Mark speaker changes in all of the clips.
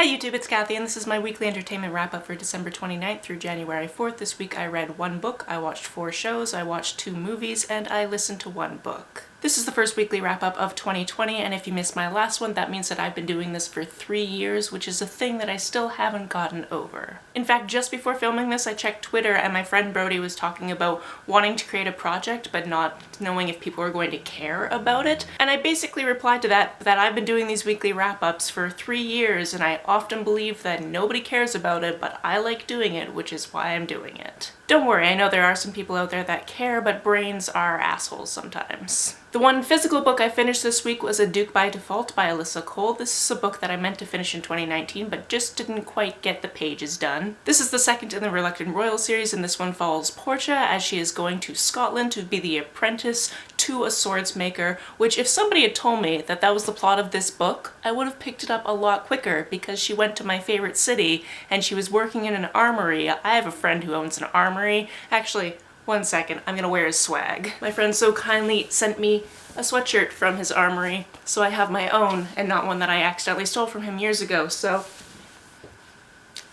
Speaker 1: Hi YouTube, it's Kathy and this is my weekly entertainment wrap-up for December 29th through January 4th. This week I read 1 book, I watched 4 shows, I watched 2 movies, and I listened to 1 book. This is the first weekly wrap-up of 2020, and if you missed my last one, that means that I've been doing this for 3 years, which is a thing that I still haven't gotten over. In fact, just before filming this, I checked Twitter and my friend Brody was talking about wanting to create a project but not knowing if people were going to care about it. And I basically replied to that I've been doing these weekly wrap-ups for 3 years and I often believe that nobody cares about it, but I like doing it, which is why I'm doing it. Don't worry, I know there are some people out there that care, but brains are assholes sometimes. The one physical book I finished this week was A Duke by Default by Alyssa Cole. This is a book that I meant to finish in 2019, but just didn't quite get the pages done. This is the second in the Reluctant Royal series, and this one follows Porsche as she is going to Scotland to be the apprentice to a swordsmaker, which if somebody had told me that that was the plot of this book, I would have picked it up a lot quicker because she went to my favorite city and she was working in an armory. I have a friend who owns an armory. Actually, one second, I'm gonna wear his swag. My friend so kindly sent me a sweatshirt from his armory, so I have my own and not one that I accidentally stole from him years ago, so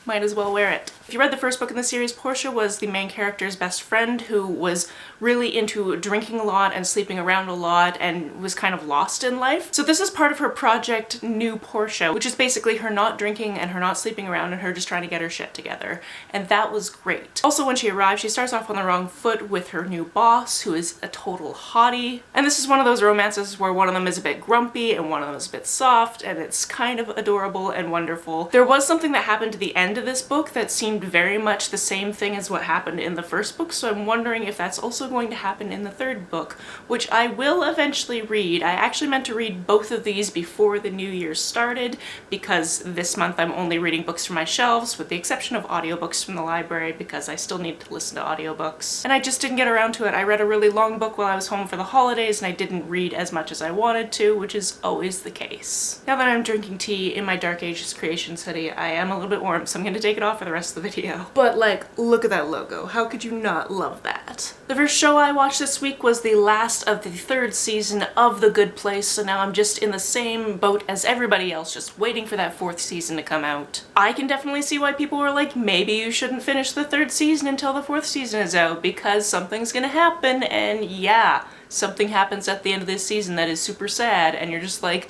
Speaker 1: might as well wear it. If you read the first book in the series, Porsche was the main character's best friend who was really into drinking a lot and sleeping around a lot and was kind of lost in life. So this is part of her project New Porsche, which is basically her not drinking and her not sleeping around and her just trying to get her shit together. And that was great. Also, when she arrives, she starts off on the wrong foot with her new boss, who is a total hottie. And this is one of those romances where one of them is a bit grumpy and one of them is a bit soft, and it's kind of adorable and wonderful. There was something that happened at the end of this book that seemed very much the same thing as what happened in the first book, so I'm wondering if that's also going to happen in the third book, which I will eventually read. I actually meant to read both of these before the new year started because this month I'm only reading books from my shelves, with the exception of audiobooks from the library because I still need to listen to audiobooks. And I just didn't get around to it. I read a really long book while I was home for the holidays and I didn't read as much as I wanted to, which is always the case. Now that I'm drinking tea in my Dark Ages Creations hoodie, I am a little bit warm, so I'm gonna take it off for the rest of the video. But like, look at that logo. How could you not love that? The first show I watched this week was the last of the 3rd season of The Good Place, so now I'm just in the same boat as everybody else, just waiting for that 4th season to come out. I can definitely see why people were like, maybe you shouldn't finish the 3rd season until the 4th season is out, because something's gonna happen, and yeah, something happens at the end of this season that is super sad, and you're just like,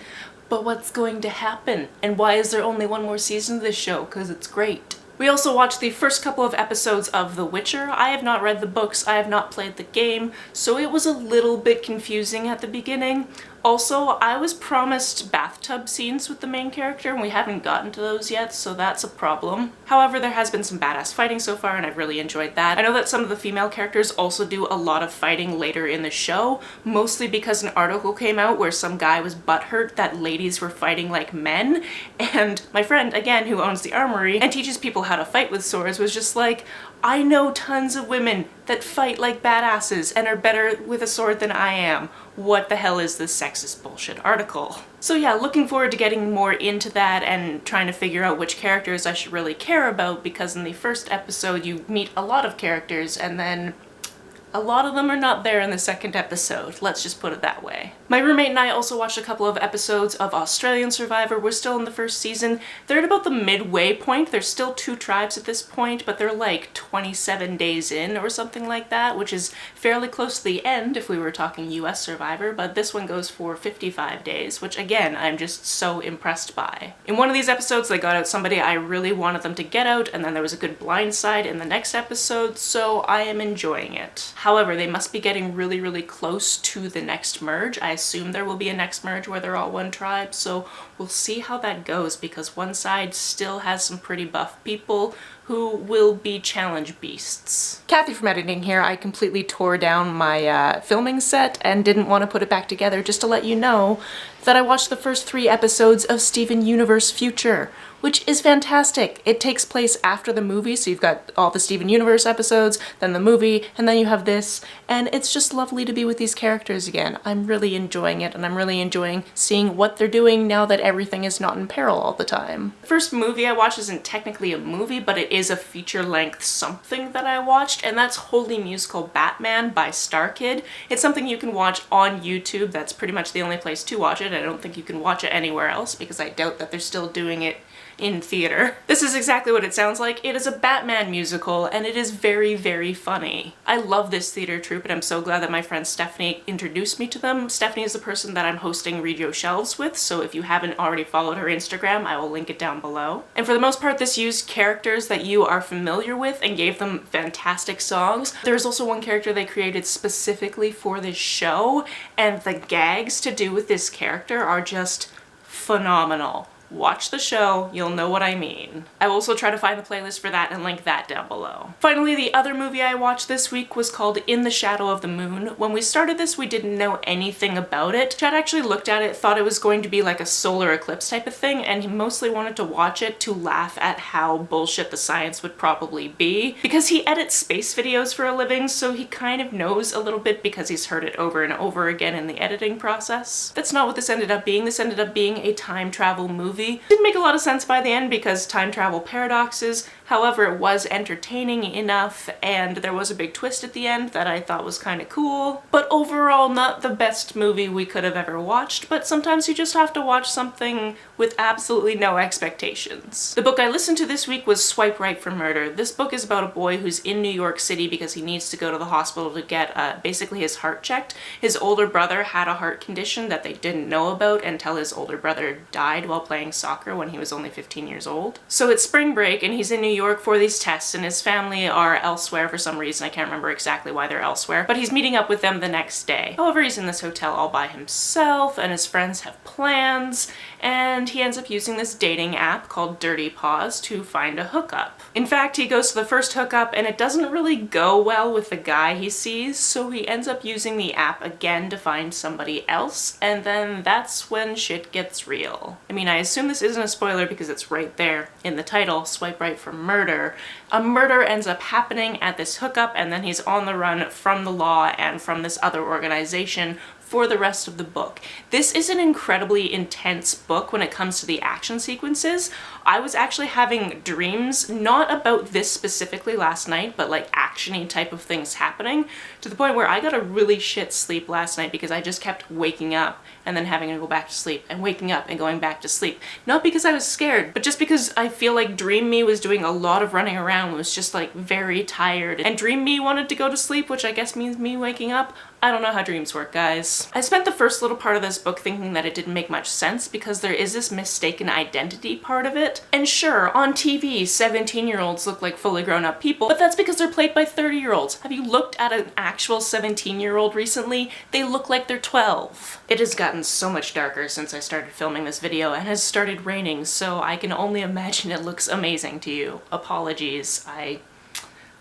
Speaker 1: but what's going to happen? And why is there only 1 more season of this show? Because it's great. We also watched the first couple of episodes of The Witcher. I have not read the books, I have not played the game, so it was a little bit confusing at the beginning. Also, I was promised bathtub scenes with the main character and we haven't gotten to those yet, so that's a problem. However, there has been some badass fighting so far and I've really enjoyed that. I know that some of the female characters also do a lot of fighting later in the show, mostly because an article came out where some guy was butthurt that ladies were fighting like men, and my friend, again, who owns the armory and teaches people how to fight with swords, was just like, I know tons of women that fight like badasses and are better with a sword than I am. What the hell is this sexist bullshit article? So yeah, looking forward to getting more into that and trying to figure out which characters I should really care about, because in the first episode you meet a lot of characters and then a lot of them are not there in the 2nd episode, let's just put it that way. My roommate and I also watched a couple of episodes of Australian Survivor. We're still in the 1st season. They're at about the midway point. There's still 2 tribes at this point, but they're like 27 days in or something like that, which is fairly close to the end if we were talking US Survivor, but this one goes for 55 days, which again, I'm just so impressed by. In one of these episodes, they got out somebody I really wanted them to get out, and then there was a good blindside in the next episode, so I am enjoying it. However, they must be getting really, really close to the next merge. I assume there will be a next merge where they're all one tribe, so we'll see how that goes, because one side still has some pretty buff people who will be challenge beasts. Kathy from editing here. I completely tore down my filming set and didn't want to put it back together, just to let you know that I watched the first 3 episodes of Steven Universe Future, which is fantastic. It takes place after the movie, so you've got all the Steven Universe episodes, then the movie, and then you have this, and it's just lovely to be with these characters again. I'm really enjoying it, and I'm really enjoying seeing what they're doing now that everything is not in peril all the time. The first movie I watched isn't technically a movie, but it is a feature-length something that I watched, and that's Holy Musical Batman by StarKid. It's something you can watch on YouTube. That's pretty much the only place to watch it. I don't think you can watch it anywhere else because I doubt that they're still doing it in theater. This is exactly what it sounds like. It is a Batman musical, and it is very, very funny. I love this theater troupe, and I'm so glad that my friend Stephanie introduced me to them. Stephanie is the person that I'm hosting Read Your Shelves with, so if you haven't already followed her Instagram, I will link it down below. And for the most part, this used characters that you are familiar with and gave them fantastic songs. There's also one character they created specifically for this show, and the gags to do with this character are just phenomenal. Watch the show, you'll know what I mean. I will also try to find the playlist for that and link that down below. Finally, the other movie I watched this week was called In the Shadow of the Moon. When we started this, we didn't know anything about it. Chad actually looked at it, thought it was going to be like a solar eclipse type of thing, and he mostly wanted to watch it to laugh at how bullshit the science would probably be. Because he edits space videos for a living, so he kind of knows a little bit because he's heard it over and over again in the editing process. That's not what this ended up being. This ended up being a time travel movie. Didn't make a lot of sense by the end because time travel paradoxes. However, it was entertaining enough, and there was a big twist at the end that I thought was kind of cool. But overall, not the best movie we could have ever watched, but sometimes you just have to watch something with absolutely no expectations. The book I listened to this week was Swipe Right for Murder. This book is about a boy who's in New York City because he needs to go to the hospital to get basically his heart checked. His older brother had a heart condition that they didn't know about until his older brother died while playing soccer when he was only 15 years old. So it's spring break and he's in New York for these tests, and his family are elsewhere for some reason. I can't remember exactly why they're elsewhere, but he's meeting up with them the next day. However, he's in this hotel all by himself, and his friends have plans, and he ends up using this dating app called Dirty Paws to find a hookup. In fact, he goes to the first hookup and it doesn't really go well with the guy he sees, so he ends up using the app again to find somebody else, and then that's when shit gets real. I mean, I assume this isn't a spoiler because it's right there in the title, Swipe Right for Murder. A murder ends up happening at this hookup, and then he's on the run from the law and from this other organization for the rest of the book. This is an incredibly intense book when it comes to the action sequences. I was actually having dreams, not about this specifically last night, but like action-y type of things happening, to the point where I got a really shit sleep last night because I just kept waking up and then having to go back to sleep and waking up and going back to sleep. Not because I was scared, but just because I feel like Dream Me was doing a lot of running around, was just like very tired, and Dream Me wanted to go to sleep, which I guess means me waking up. I don't know how dreams work, guys. I spent the first little part of this book thinking that it didn't make much sense because there is this mistaken identity part of it. And sure, on TV, 17-year-olds look like fully grown-up people, but that's because they're played by 30-year-olds. Have you looked at an actual 17-year-old recently? They look like they're 12. It has gotten so much darker since I started filming this video and has started raining, so I can only imagine it looks amazing to you. Apologies,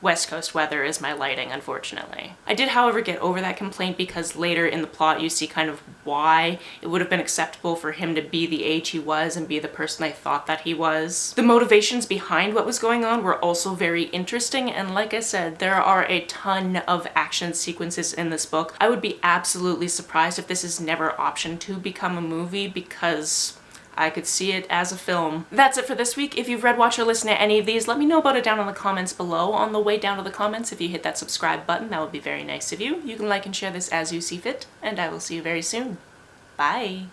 Speaker 1: West Coast weather is my lighting, unfortunately. I did, however, get over that complaint because later in the plot you see kind of why it would have been acceptable for him to be the age he was and be the person I thought that he was. The motivations behind what was going on were also very interesting, and like I said, there are a ton of action sequences in this book. I would be absolutely surprised if this is never optioned to become a movie because I could see it as a film. That's it for this week. If you've read, watched, or listened to any of these, let me know about it down in the comments below. On the way down to the comments, if you hit that subscribe button, that would be very nice of you. You can like and share this as you see fit, and I will see you very soon. Bye!